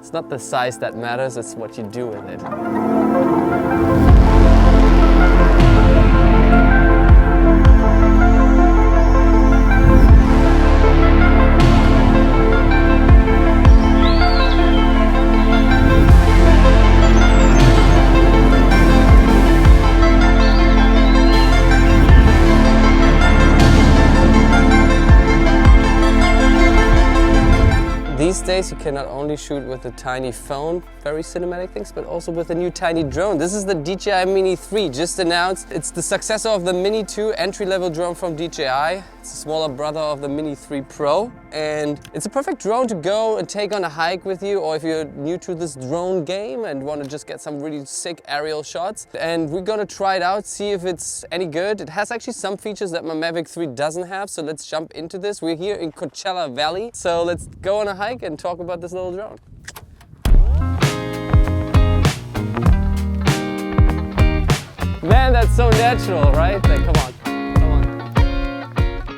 It's not the size that matters, it's what you do with it. These days you can not only shoot with the tiny phone, very cinematic things, but also with the new tiny drone. This is the DJI Mini 3, just announced. It's the successor of the Mini 2 entry-level drone from DJI. It's a smaller brother of the Mini 3 Pro, and it's a perfect drone to go and take on a hike with you, or if you're new to this drone game and want to just get some really sick aerial shots. And we're gonna try it out, see if it's any good. It has actually some features that my Mavic 3 doesn't have, so let's jump into this. We're here in Coachella Valley, so let's go on a hike and talk about this little drone. Man, that's so natural, right? Like, come on.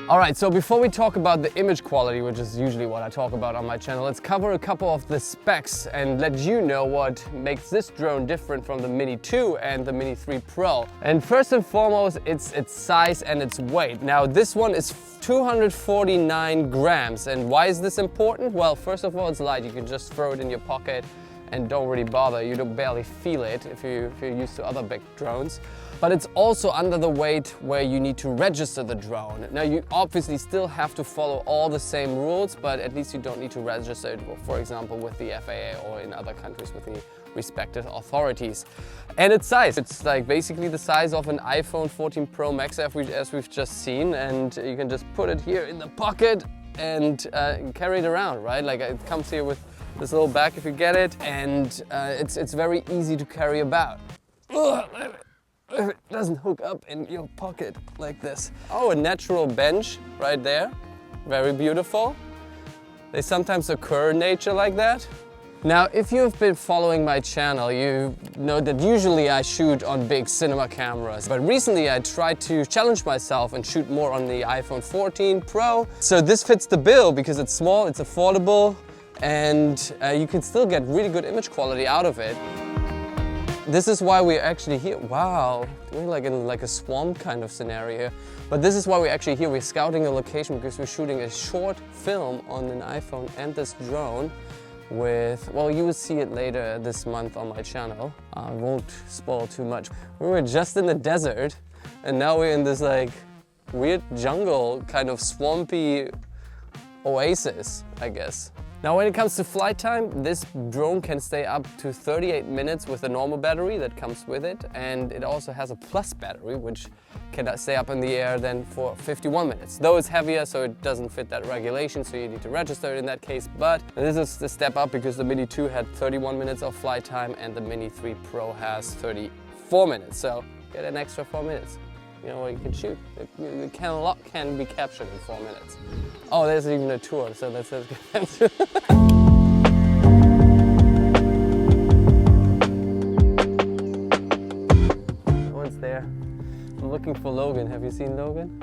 All right, so before we talk about the image quality, which is usually what I talk about on my channel, let's cover a couple of the specs and let you know what makes this drone different from the Mini 2 and the Mini 3 Pro. And first and foremost, it's its size and its weight. Now, this one is 249 grams. And why is this important? Well, first of all, it's light. You can just throw it in your pocket and don't really bother. You don't barely feel it if you're used to other big drones. But it's also under the weight where you need to register the drone. Now, you obviously still have to follow all the same rules, but at least you don't need to register it, for example, with the FAA or in other countries with the respective authorities. And its size, it's like basically the size of an iPhone 14 Pro Max as we've just seen, and you can just put it here in the pocket and carry it around, right? Like, it comes here with this little bag if you get it, and it's very easy to carry about. It doesn't hook up in your pocket like this. Oh, a natural bench right there. Very beautiful. They sometimes occur in nature like that. Now, if you've been following my channel, you know that usually I shoot on big cinema cameras. But recently I tried to challenge myself and shoot more on the iPhone 14 Pro. So this fits the bill because it's small, it's affordable, and you can still get really good image quality out of it. This is why we're actually here. Wow, we're like in like a swamp kind of scenario here. But this is why we're actually here. We're scouting a location because we're shooting a short film on an iPhone and this drone with, well, you will see it later this month on my channel. I won't spoil too much. We were just in the desert and now we're in this like weird jungle, kind of swampy oasis, I guess. Now, when it comes to flight time, this drone can stay up to 38 minutes with a normal battery that comes with it, and it also has a plus battery, which can stay up in the air then for 51 minutes. Though it's heavier, so it doesn't fit that regulation, so you need to register it in that case. But this is the step up because the Mini 2 had 31 minutes of flight time and the Mini 3 Pro has 34 minutes, so get an extra 4 minutes. You know, you can shoot. A lot can be captured in 4 minutes. Oh, there's even a tour, so that's it. No one's there. I'm looking for Logan. Have you seen Logan?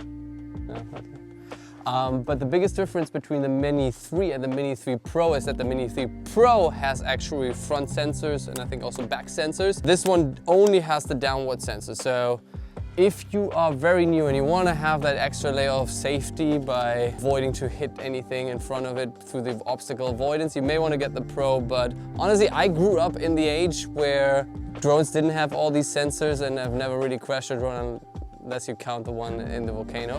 No? Okay. But the biggest difference between the Mini 3 and the Mini 3 Pro is that the Mini 3 Pro has actually front sensors and I think also back sensors. This one only has the downward sensor. So if you are very new and you want to have that extra layer of safety by avoiding to hit anything in front of it through the obstacle avoidance, you may want to get the Pro. But honestly, I grew up in the age where drones didn't have all these sensors and I've never really crashed a drone unless you count the one in the volcano.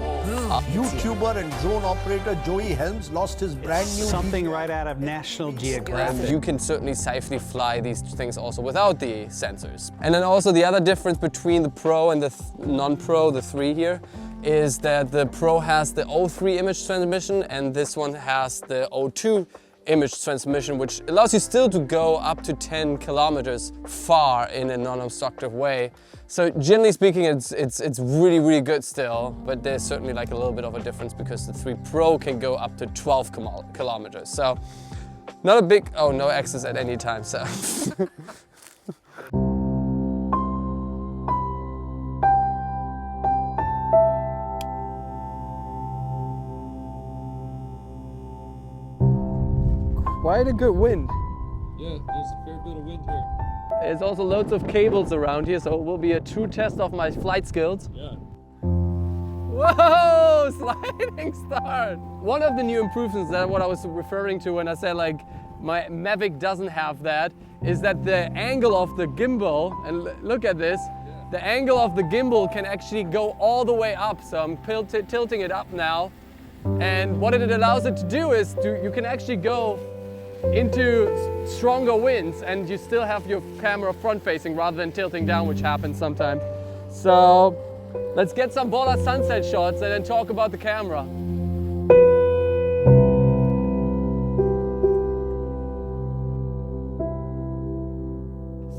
YouTuber and drone operator Joey Helms lost his brand new... Something right out of National Geographic. You can certainly safely fly these things also without the sensors. And then also the other difference between the Pro and the non-Pro, the 3 here, is that the Pro has the O3 image transmission and this one has the O2 image transmission, which allows you still to go up to 10 kilometers far in a non-obstructive way. So generally speaking, it's really, really good still, but there's certainly like a little bit of a difference because the 3 Pro can go up to 12 kilometers. So not a big, oh, no access at any time, so. Quite a good wind. Yeah, there's a fair bit of wind here. There's also loads of cables around here, so it will be a true test of my flight skills. Yeah. Whoa, sliding start. One of the new improvements, that what I was referring to when I said like my Mavic doesn't have that, is that the angle of the gimbal, and look at this, the angle of the gimbal can actually go all the way up. So I'm tilting it up now. And what it allows it to do is you can actually go into stronger winds and you still have your camera front facing rather than tilting down, which happens sometimes. So let's get some baller sunset shots and then talk about the camera.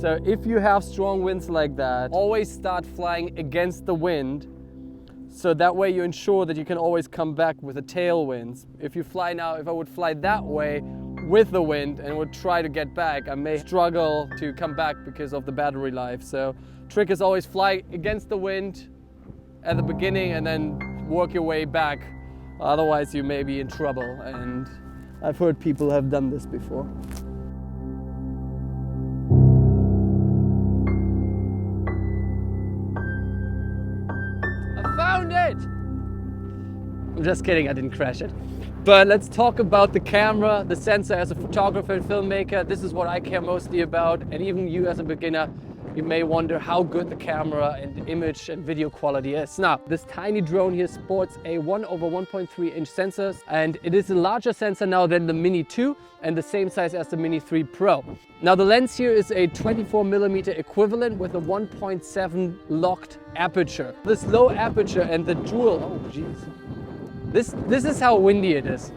So if you have strong winds like that, always start flying against the wind. So that way you ensure that you can always come back with a tailwind. If you fly now, if I would fly that way with the wind and would try to get back, I may struggle to come back because of the battery life. So trick is always fly against the wind at the beginning and then work your way back. Otherwise you may be in trouble, and I've heard people have done this before. I found it! I'm just kidding, I didn't crash it. But let's talk about the camera, the sensor. As a photographer and filmmaker, this is what I care mostly about. And even you as a beginner, you may wonder how good the camera and image and video quality is. Now, this tiny drone here sports a 1/1.3 inch sensor, and it is a larger sensor now than the Mini 2 and the same size as the Mini 3 Pro. Now the lens here is a 24mm equivalent with a 1.7 locked aperture. This low aperture and the dual, oh geez. This is how windy it is.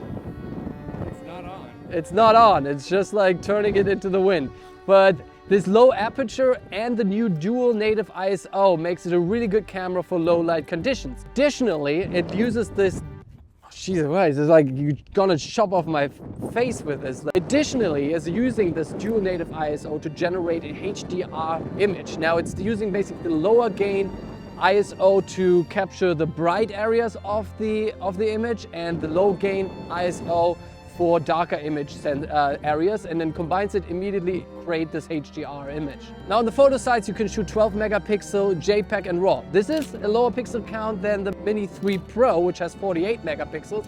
It's not on. It's not on, it's just like turning it into the wind. But this low aperture and the new dual native ISO makes it a really good camera for low light conditions. Additionally, it uses this, Jesus Christ, it's like you're gonna chop off my face with this. Additionally, it's using this dual native ISO to generate a HDR image. Now it's using basically the lower gain ISO to capture the bright areas of the image and the low gain ISO for darker image areas, and then combines it immediately create this HDR image. Now on the photo sides you can shoot 12 megapixel JPEG and RAW. This is a lower pixel count than the Mini 3 Pro, which has 48 megapixels,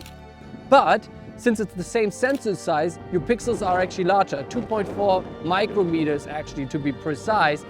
but since it's the same sensor size, your pixels are actually larger, 2.4 micrometers actually to be precise.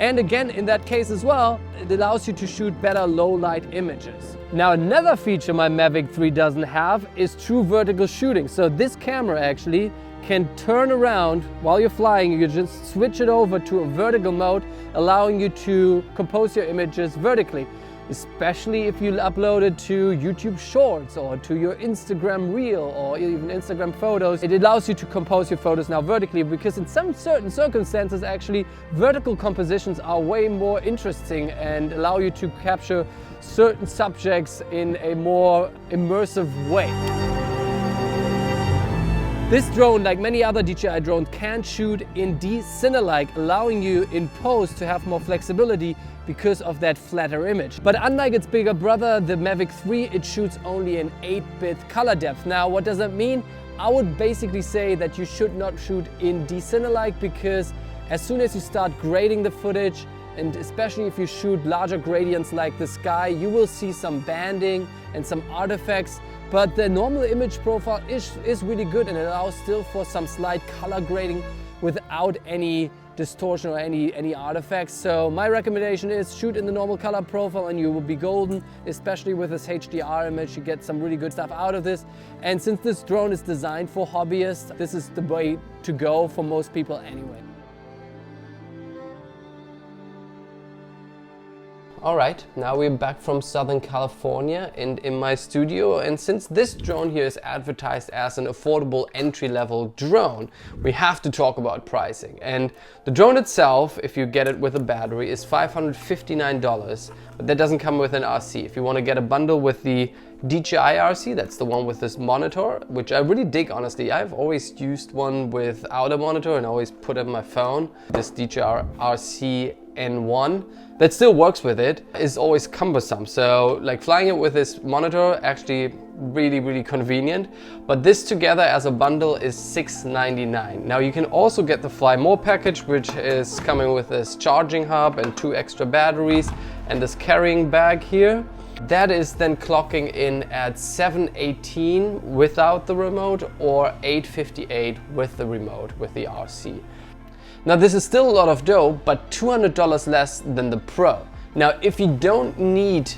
And again, in that case as well, it allows you to shoot better low light images. Now another feature my Mavic 3 doesn't have is true vertical shooting. So this camera actually can turn around while you're flying. You just switch it over to a vertical mode, allowing you to compose your images vertically. Especially if you upload it to YouTube Shorts or to your Instagram Reel or even Instagram photos. It allows you to compose your photos now vertically, because in some certain circumstances actually vertical compositions are way more interesting and allow you to capture certain subjects in a more immersive way. This drone, like many other DJI drones, can shoot in D-Cine-like, allowing you in post to have more flexibility because of that flatter image. But unlike its bigger brother, the Mavic 3, it shoots only in 8-bit color depth. Now, what does that mean? I would basically say that you should not shoot in D-Cine-like, because as soon as you start grading the footage, and especially if you shoot larger gradients like the sky, you will see some banding and some artifacts. But the normal image profile is really good, and it allows still for some slight color grading without any distortion or any artifacts. So my recommendation is shoot in the normal color profile and you will be golden, especially with this HDR image. You get some really good stuff out of this. And since this drone is designed for hobbyists, this is the way to go for most people anyway. Alright, now we're back from Southern California and in my studio, and since this drone here is advertised as an affordable entry-level drone, we have to talk about pricing. And the drone itself, if you get it with a battery, is $559, but that doesn't come with an RC. If you want to get a bundle with the DJI RC, that's the one with this monitor, which I really dig honestly. I've always used one without a monitor and always put it on my phone. This DJI RC N1 that still works with it is always cumbersome. So like flying it with this monitor, actually really convenient. But this together as a bundle is $6.99. Now you can also get the Fly More package, which is coming with this charging hub and 2 extra batteries and this carrying bag here. That is then clocking in at $718 without the remote or $858 with the remote, with the RC. Now this is still a lot of dough, but $200 less than the Pro. Now if you don't need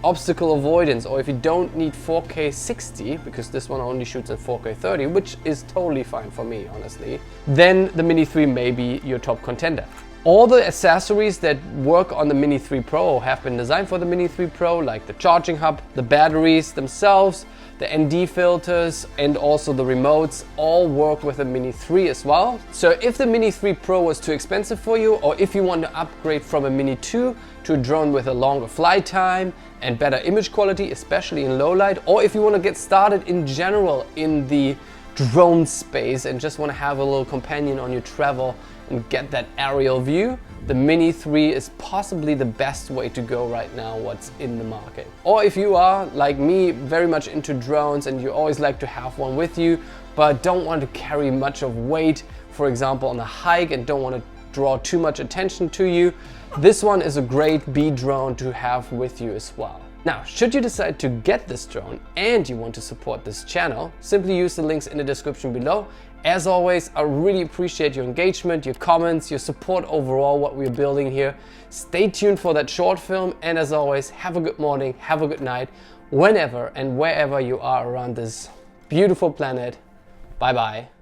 obstacle avoidance, or if you don't need 4K 60, because this one only shoots at 4K 30, which is totally fine for me, honestly, then the Mini 3 may be your top contender. All the accessories that work on the Mini 3 Pro or have been designed for the Mini 3 Pro, like the charging hub, the batteries themselves, the ND filters, and also the remotes, all work with the Mini 3 as well. So if the Mini 3 Pro was too expensive for you, or if you want to upgrade from a Mini 2 to a drone with a longer flight time and better image quality, especially in low light, or if you want to get started in general in the drone space and just want to have a little companion on your travel and get that aerial view, the Mini 3 is possibly the best way to go right now, what's in the market. Or if you are, like me, very much into drones and you always like to have one with you, but don't want to carry much of weight, for example on a hike, and don't want to draw too much attention to you, this one is a great B drone to have with you as well. Now, should you decide to get this drone and you want to support this channel, simply use the links in the description below. As always, I really appreciate your engagement, your comments, your support overall, what we're building here. Stay tuned for that short film, and as always, have a good morning, have a good night, whenever and wherever you are around this beautiful planet. Bye bye.